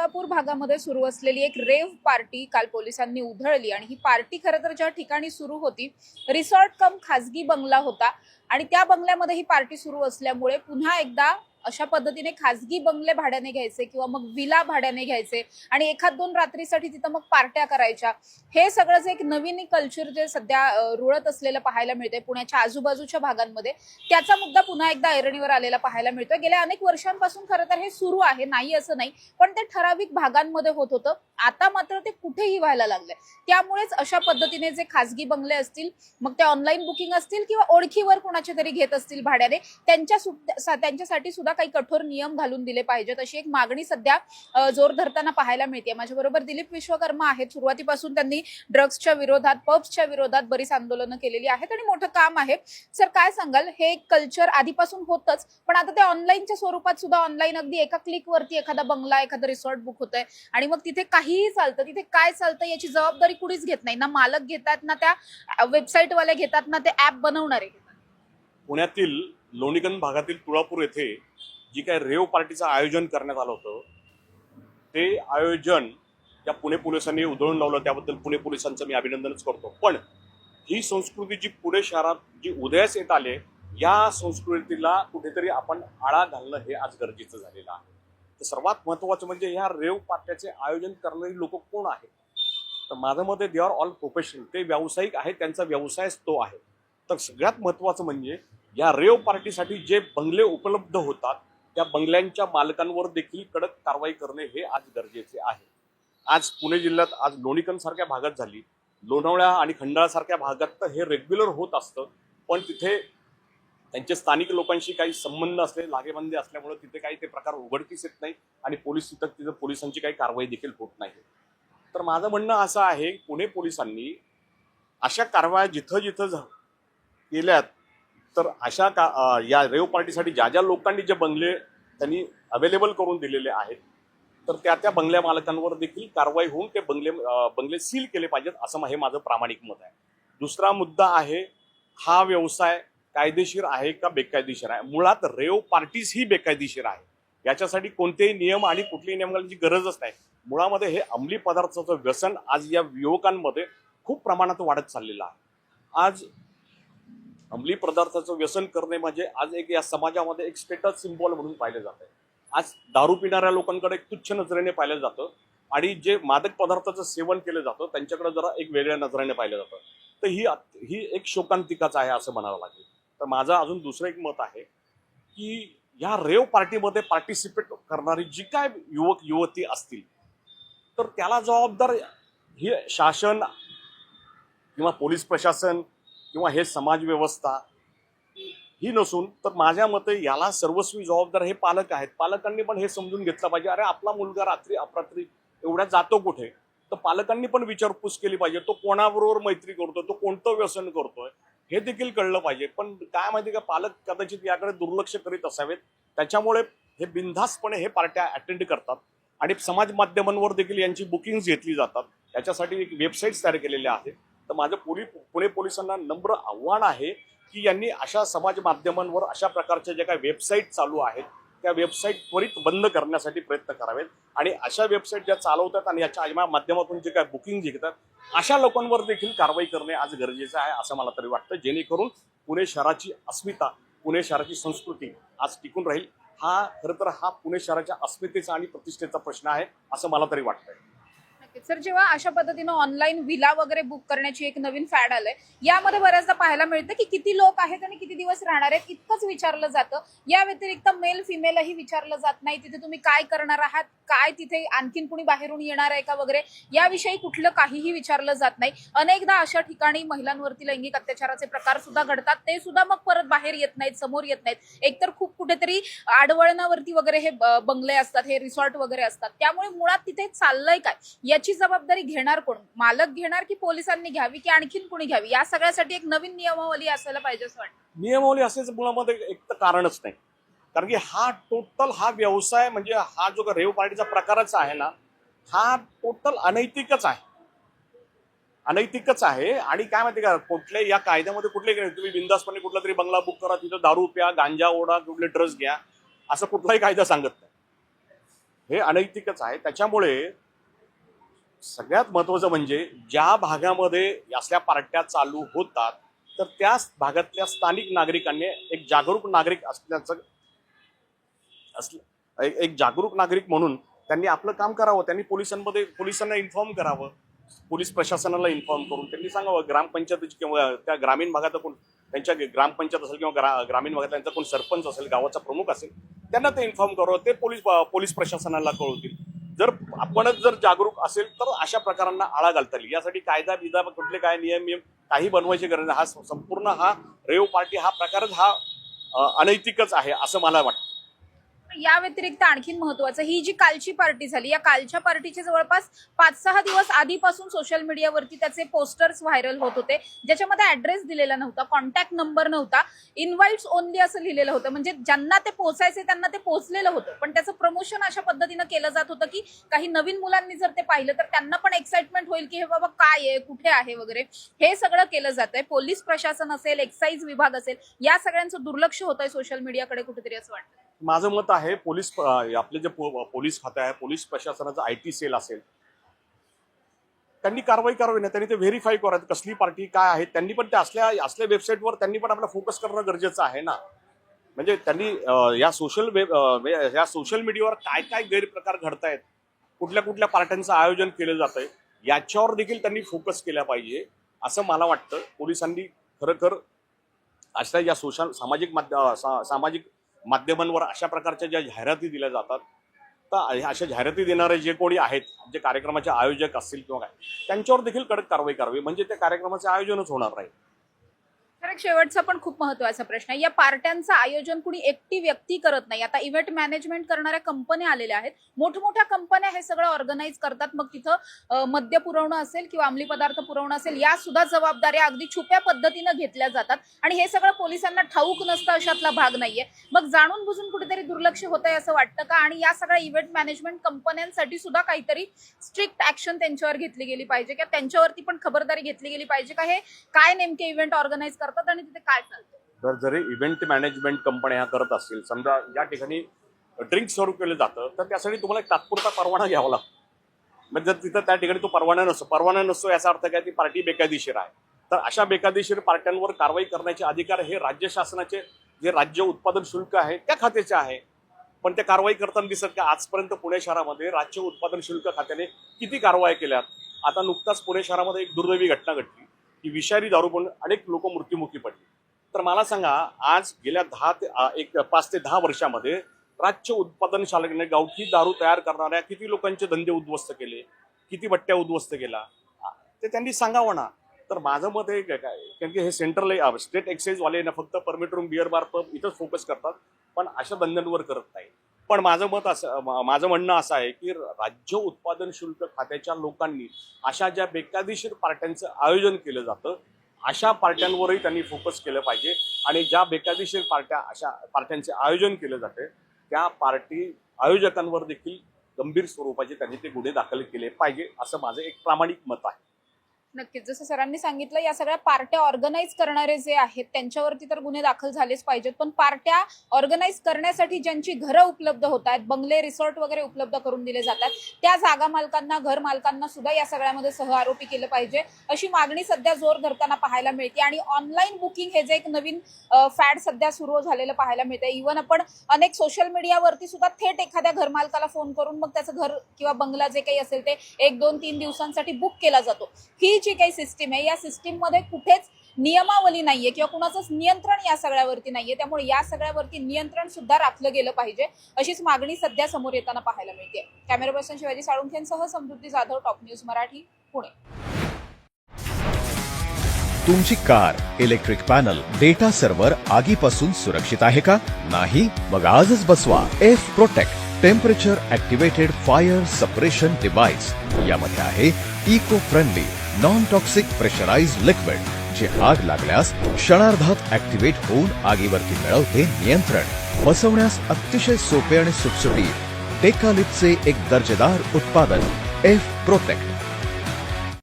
तुळापूर भागामध्ये सुरू असलेली एक रेव्ह पार्टी काल पोलिसांनी उधळली आणि ही पार्टी खरं तर ज्या ठिकाणी सुरू होती रिसॉर्ट कम खासगी बंगला होता आणि त्या बंगल्यामध्ये ही पार्टी सुरू असल्यामुळे पुन्हा एकदा अशा पद्धतीने खासगी बंगले भाड्याने घ्यायचे किंवा मग विला भाड्याने घ्यायचे आणि एखाद दोन रात्रीसाठी तिथं मग पार्ट्या करायच्या। हे सगळं जे एक नवीन कल्चर जे सध्या रुळत असलेलं पाहायला मिळतंय पुण्याच्या आजूबाजूच्या भागांमध्ये, त्याचा मुद्दा पुन्हा एकदा ऐरणीवर आलेला पाहायला मिळतोय। गेल्या अनेक वर्षांपासून खरं तर हे सुरू आहे, नाही असं नाही, पण ते ठराविक भागांमध्ये होत होतं। आता मात्र ते कुठेही व्हायला लागलंय। त्यामुळेच अशा पद्धतीने जे खासगी बंगले असतील, मग ते ऑनलाईन बुकिंग असतील किंवा ओळखीवर कोणाचे तरी घेत असतील भाड्याने, त्यांच्यासाठी सुद्धा काही कठोर नियम घालून दिले पाहिजेत, अशी एक मागणी सध्या जोर धरताना पाहायला मिळते। माझ्याबरोबर दिलीप विश्वकर्मा आहेत। सुरुवातीपासून त्यांनी ड्रग्सच्या विरोधात, पब्सच्या विरोधात बरीच आंदोलनं केलेली आहेत आणि मोठं काम आहे। सर, काय सांगाल, हे कल्चर आधीपासून होतच, पण आता ते ऑनलाईनच्या स्वरूपात सुद्धा ऑनलाईन अगदी एका क्लिकवरती एखादा बंगला, एखादा रिसॉर्ट बुक होतंय आणि मग तिथे काहीही चालतं, तिथे काय चालतं याची जबाबदारी कुणीच घेत नाही, ना मालक घेतात, ना त्या वेबसाईटवाले घेतात, ना ते ऍप बनवणारे घेतात। पुण्यातील लोणीगंज भागातील तुळापूर येथे जी काही रेव पार्टीचं आयोजन करण्यात आलं होतं, ते आयोजन या पुणे पोलिसांनी उधळून लावलं, त्याबद्दल पुणे पोलिसांचं मी अभिनंदनच करतो। पण ही संस्कृती जी पुणे शहरात जी उदयास येत आले, या संस्कृतीला कुठेतरी आपण आळा घालणं हे आज गरजेचं झालेलं आहे। तर सर्वात महत्त्वाचं म्हणजे ह्या रेव पार्ट्याचे आयोजन करणारी लोक कोण आहेत, तर माझं मत दे आर ऑल प्रोफेशनल, ते व्यावसायिक आहेत, त्यांचा व्यवसायच तो आहे। तर सगळ्यात महत्त्वाचं म्हणजे या रेव पार्टीसाठी जे बंगले उपलब्ध होतात त्या बंगल्यांच्या मालकांवर देखील कडक कारवाई करणे हे आज गरजेचे आहे। आज पुणे जिल्ह्यात आज लोणीगंज सारख्या भागात झाली, लोणावळा आणि खंडाळा सारख्या भागात तर हे रेग्युलर होत असतं, पण तिथे त्यांचे स्थानिक लोकांशी काही संबंध असले, लागेबांधे असल्यामुळे तिथे काही ते प्रकार उघडकीस येत नाही आणि तिथं पोलिसांची काही कारवाई देखील होत नाही। तर माझं म्हणणं असं आहे, पुणे पोलिसांनी अशा कारवाया जिथं जिथं केल्यात, तर या रेव पार्टीसाठी ज्या ज्या लोकांनी जे बंगले त्यांनी अवेलेबल करून दिलेले आहेत, तर त्या बंगल्या मालकांवर देखील कारवाई होऊन ते बंगले सील केले पाहिजेत, असं हे माझं प्रामाणिक मत आहे। दुसरा मुद्दा आहे, हा व्यवसाय कायदेशीर आहे का बेकायदेशीर आहे? मुळात रेव पार्टीज ही बेकायदेशीर आहे, याच्यासाठी कोणतेही नियम आणि कुठल्याही नियमांची गरजच नाही। मुळामध्ये हे अंमली पदार्थाचं व्यसन आज या युवकांमध्ये खूप प्रमाणात वाढत चाललेलं आहे। आज अंमली पदार्थाचं व्यसन करणे म्हणजे आज एक या समाजामध्ये एक स्टेटस सिम्बॉल म्हणून पाहिलं जात आहे। आज दारू पिणाऱ्या लोकांकडे एक तुच्छ नजरेने पाहिलं जातं आणि जे मादक पदार्थाचं सेवन केलं जातं त्यांच्याकडे जरा एक वेगळ्या नजरेने पाहिलं जातं। तर ही एक शोकांतिकाच आहे असं म्हणावं लागेल। तर माझं अजून दुसरं एक मत आहे की या रेव पार्टीमध्ये पार्टिसिपेट करणारी जी काय युवक युवती असतील, तर त्याला जबाबदार ही शासन किंवा पोलीस प्रशासन किंवा हे समाज व्यवस्था ही नसून, तर माझ्या मते याला सर्वस्वी जबाबदार हे पालक आहेत। पालकांनी पण हे समजून घेतलं पाहिजे, अरे आपला मुलगा रात्री अपरात्री एवढ्या जातो कुठे, तर पालकांनी पण विचारपूस केली पाहिजे, तो कोणाबरोबर मैत्री करतोय, तो कोणतं व्यसन करतोय हे देखील कळलं पाहिजे। पण काय माहिती का, पालक कदाचित याकडे दुर्लक्ष करीत असावेत, त्याच्यामुळे हे बिनधास्तपणे हे पार्ट्या अटेंड करतात आणि समाज माध्यमांवर देखील यांची बुकिंग्स घेतली जातात। याच्यासाठी एक वेबसाईट्स तयार केलेल्या आहेत। तर माझं पुणे पोलिसांना नम्र आव्हान आहे की यांनी अशा समाज माध्यमांवर अशा प्रकारच्या ज्या काही वेबसाईट चालू आहेत त्या वेबसाईट त्वरित बंद करण्यासाठी प्रयत्न करावेत आणि अशा वेबसाईट ज्या चालवतात आणि याच्या माध्यमातून जे काही बुकिंग घेतात अशा लोकांवर देखील कारवाई करणे आज गरजेचं आहे असं मला तरी वाटतं, जेणेकरून पुणे शहराची अस्मिता, पुणे शहराची संस्कृती आज टिकून राहील। हा खरं तर हा पुणे शहराच्या अस्मितेचा आणि प्रतिष्ठेचा प्रश्न आहे असं मला तरी वाटतंय। सर, जेव्हा अशा पद्धतीनं ऑनलाईन विला वगैरे बुक करण्याची एक नवीन फॅड आलंय, यामध्ये बऱ्याचदा पाहायला मिळतं की किती लोक आहेत आणि किती दिवस राहणार आहेत इतकंच विचारलं जातं। या व्यतिरिक्त मेल फिमेलही विचारलं जात नाही, तिथे तुम्ही काय करणार आहात, काय तिथे आणखीन कुणी बाहेरून येणार आहे का वगैरे याविषयी कुठलं काहीही विचारलं जात नाही। अनेकदा अशा ठिकाणी महिलांवरती लैंगिक अत्याचाराचे प्रकार सुद्धा घडतात, ते सुद्धा मग परत बाहेर येत नाहीत, समोर येत नाहीत। एकतर खूप कुठेतरी आडवळणावरती वगैरे हे बंगले असतात, हे रिसॉर्ट वगैरे असतात, त्यामुळे मुळात तिथे चाललंय काय याची जबाबदारी घेणार कोण? मालक घेणार की पोलिसांनी घ्यावी की आणखीन कोणी घ्यावी? या सगळ्यासाठी एक नवीन नियमावली असायला पाहिजे असं वाटतं। नियमावली असेच मुळामध्ये एक तर कारणच नाही, कारण की हा व्यवसाय म्हणजे हा जो रेव पार्टीचा प्रकारच आहे ना, हा टोटल अनैतिकच आहे। आणि काय माहिती का, कुठल्या या कायद्यामध्ये कुठले तुम्ही बिंदासपणे कुठला तरी बंगला बुक करा, तिथं दारू प्या, गांजा ओढा, कुठले ड्रग्स घ्या, असं कुठलाही कायदा सांगत नाही। हे अनैतिकच आहे. त्याच्यामुळे सगळ्यात महत्त्वाचं म्हणजे ज्या भागामध्ये असल्या पार्ट्या चालू होतात तर त्या भागातल्या स्थानिक नागरिकांनी एक जागरूक नागरिक एक जागरूक नागरिक म्हणून त्यांनी आपलं काम करावं. त्यांनी पोलिसांना इन्फॉर्म करावं, पोलीस प्रशासनाला इन्फॉर्म करून त्यांनी सांगावं. ग्रामपंचायतीची किंवा त्या ग्रामीण भागात कोण त्यांच्या ग्रामपंचायत असेल किंवा ग्रामीण भागात त्यांचा कोण सरपंच असेल, गावाचा प्रमुख असेल, त्यांना ते इन्फॉर्म करावं. ते पोलीस प्रशासनाला कळवतील. जर आपणच जर जागरूक असेल तर अशा प्रकारांना आळा घालता येईल. यासाठी कायदा बिदा कुठले काय नियम काही बनवायची गरज नाही. हा संपूर्ण हा रेव पार्टी हा प्रकारच हा अनैतिकच आहे असं मला वाटतं. या व्यतिरिक्त आणखीन महत्वाचं, ही जी कालची पार्टी झाली, या कालच्या पार्टीचे जवळपास 5-6 दिवस आधीपासून सोशल मीडियावरती त्याचे पोस्टर्स व्हायरल होत होते, ज्याच्यामध्ये ऍड्रेस दिलेला नव्हता, कॉन्टॅक्ट नंबर नव्हता, इन्व्हाइट्स ओनली असं लिहिलेलं होतं. म्हणजे ज्यांना ते पोहोचायचे त्यांना ते पोहोचलेलं होतं, पण त्याचं प्रमोशन अशा पद्धतीनं केलं जात होतं की काही नवीन मुलांनी जर ते पाहिलं तर त्यांना पण एक्साइटमेंट होईल की हे बाबा काय आहे, कुठे आहे वगैरे. हे सगळं केलं जात आहे. पोलीस प्रशासन असेल, एक्साईज विभाग असेल, या सगळ्यांचं दुर्लक्ष होत आहे सोशल मीडियाकडे कुठेतरी असं वाटतं. माझं मत आहे आपले जे पोलीस खाते आहे, पोलीस प्रशासनाचं IT सेल असेल, त्यांनी कारवाई करावी ना. त्यांनी ते व्हेरीफाय करावं कसली पार्टी काय आहे. त्यांनी पण ते असल्या वेबसाईटवर त्यांनी पण आपला फोकस करणं गरजेचं आहे ना. म्हणजे त्यांनी या सोशल मीडियावर काय काय गैरप्रकार घडतायत, कुठल्या पार्ट्यांचं आयोजन केलं जातंय, याच्यावर देखील त्यांनी फोकस केला पाहिजे असं मला वाटतं. पोलिसांनी खरं अशा या सामाजिक माध्यमांवर अशा प्रकारच्या ज्या जाहिराती दिल्या जातात, तर अशा जाहिराती देणारे जे कोणी आहेत, जे कार्यक्रमाचे आयोजक असतील किंवा काय, त्यांच्यावर देखील कडक कारवाई करावी. म्हणजे त्या कार्यक्रमाचे आयोजनच होणार नाही. तर एक शेवटचा पण खूप महत्त्वाचा प्रश्न आहे, या पार्ट्यांचं आयोजन कुणी एकटी व्यक्ती करत नाही. आता इव्हेंट मॅनेजमेंट करणाऱ्या कंपन्या आलेल्या आहेत, मोठमोठ्या कंपन्या हे सगळं ऑर्गनाईज करतात. मग तिथं मद्य पुरवणं असेल किंवा अंमली पदार्थ पुरवणं असेल, या सुद्धा जबाबदाऱ्या अगदी छुप्या पद्धतीनं घेतल्या जातात आणि हे सगळं पोलिसांना ठाऊक नसतं अशातला भाग नाहीये. मग जाणून बुजून कुठेतरी दुर्लक्ष होत आहे असं वाटतं का? आणि या सगळ्या इव्हेंट मॅनेजमेंट कंपन्यांसाठी सुद्धा काहीतरी स्ट्रिक्ट ऍक्शन त्यांच्यावर घेतली गेली पाहिजे किंवा त्यांच्यावरती पण खबरदारी घेतली गेली पाहिजे का? हे काय नेमके इव्हेंट ऑर्गनाईज आणि तिथे काय चालतं? जरी इव्हेंट मॅनेजमेंट कंपन्या करत असतील, समजा या ठिकाणी ड्रिंक सर्व केलं जातं, तर त्यासाठी तुम्हाला एक तात्पुरता परवाना घ्यावा लागतो. म्हणजे जर तिथं त्या ठिकाणी तो परवाना नसतो याचा अर्थ काय, ती पार्टी बेकायदेशीर आहे. तर अशा बेकायदेशीर पार्ट्यांवर कारवाई करण्याचे अधिकार हे राज्य शासनाचे, जे राज्य उत्पादन शुल्क आहे त्या खात्याचे आहे. पण ते कारवाई करताना दिसत का? आजपर्यंत पुणे शहरामध्ये राज्य उत्पादन शुल्क खात्याने किती कारवाई केल्यात? आता नुकताच पुणे शहरामध्ये एक दुर्दैवी घटना घडली की विषारी दारू पण अनेक लोक मृत्युमुखी पडली. तर मला सांगा, आज गेल्या 5 ते 10 वर्षामध्ये राज्य उत्पादन शासनाने गावठी दारू तयार करणाऱ्या किती लोकांचे धंदे उद्ध्वस्त केले, किती भट्ट्या उद्ध्वस्त केला, ते त्यांनी सांगावं ना. तर माझं मत हे काय, कारण की हे सेंट्रल स्टेट एक्साईजवाले ना फक्त permit room, beer bar, pub इथंच फोकस करतात, पण अशा धंद्यांवर करत नाही. पण माझं म्हणणं असं आहे की राज्य उत्पादन शुल्क खात्याच्या लोकांनी अशा ज्या बेकायदेशीर पार्ट्यांचं आयोजन केलं जातं, अशा पार्ट्यांवरही त्यांनी फोकस केलं पाहिजे. आणि ज्या बेकायदेशीर अशा पार्ट्यांचे आयोजन केलं जाते, त्या पार्टी आयोजकांवर देखील गंभीर स्वरूपाचे त्यांनी ते गुन्हे दाखल केले पाहिजे असं माझं एक प्रामाणिक मत आहे. नक्कीच, जसं सरांनी सांगितलं, या सगळ्या पार्ट्या ऑर्गनाईज करणारे जे आहेत त्यांच्यावरती तर गुन्हे दाखल झालेच पाहिजेत. पण पार्ट्या ऑर्गनाईज करण्यासाठी ज्यांची घरं उपलब्ध होत आहेत, बंगले, रिसॉर्ट वगैरे उपलब्ध करून दिले जातात, त्या जागा मालकांना, घर मालकांना सुद्धा या सगळ्यामध्ये सह आरोपी केलं पाहिजे, अशी मागणी सध्या जोर धरताना पाहायला मिळते. आणि ऑनलाईन बुकिंग हे जे एक नवीन फॅड सध्या सुरू झालेलं पाहायला मिळतंय. इव्हन आपण अनेक सोशल मीडियावरती सुद्धा थेट एखाद्या घरमालकाला फोन करून मग त्याचं घर किंवा बंगला जे काही असेल ते 1-2-3 दिवसांसाठी बुक केला जातो. ही जी काही सिस्टीम आहे, या सिस्टीम मध्ये कुठेच नियमावली नाहीये किंवा कुणाचंच नियंत्रण या सगळ्यावरती नाहीये. त्यामुळे या सगळ्यावरती नियंत्रण सुद्धा राखलं गेलं पाहिजे, अशीच मागणी सध्या समोर येताना पाहायला मिळते. कॅमेरा पर्सन शिवाजी साळुंखेंसह समृद्धी जाधव, टॉप न्यूज मराठी, पुणे. तुमची car, electric panel, data server आगीपासून सुरक्षित आहे का? नाही? मग आजच बसवा F protect temperature activated fire suppression device. यामध्ये आहे eco friendly non toxic pressurised liquid, जे आग लागल्यास क्षणार्धात ऍक्टिव्हेट होऊन आगीवरती मिळवते नियंत्रण. बसवण्यास अतिशय सोपे आणि सुटसुटीत टेकालिपचे एक दर्जेदार उत्पादन एफ प्रोटेक्ट.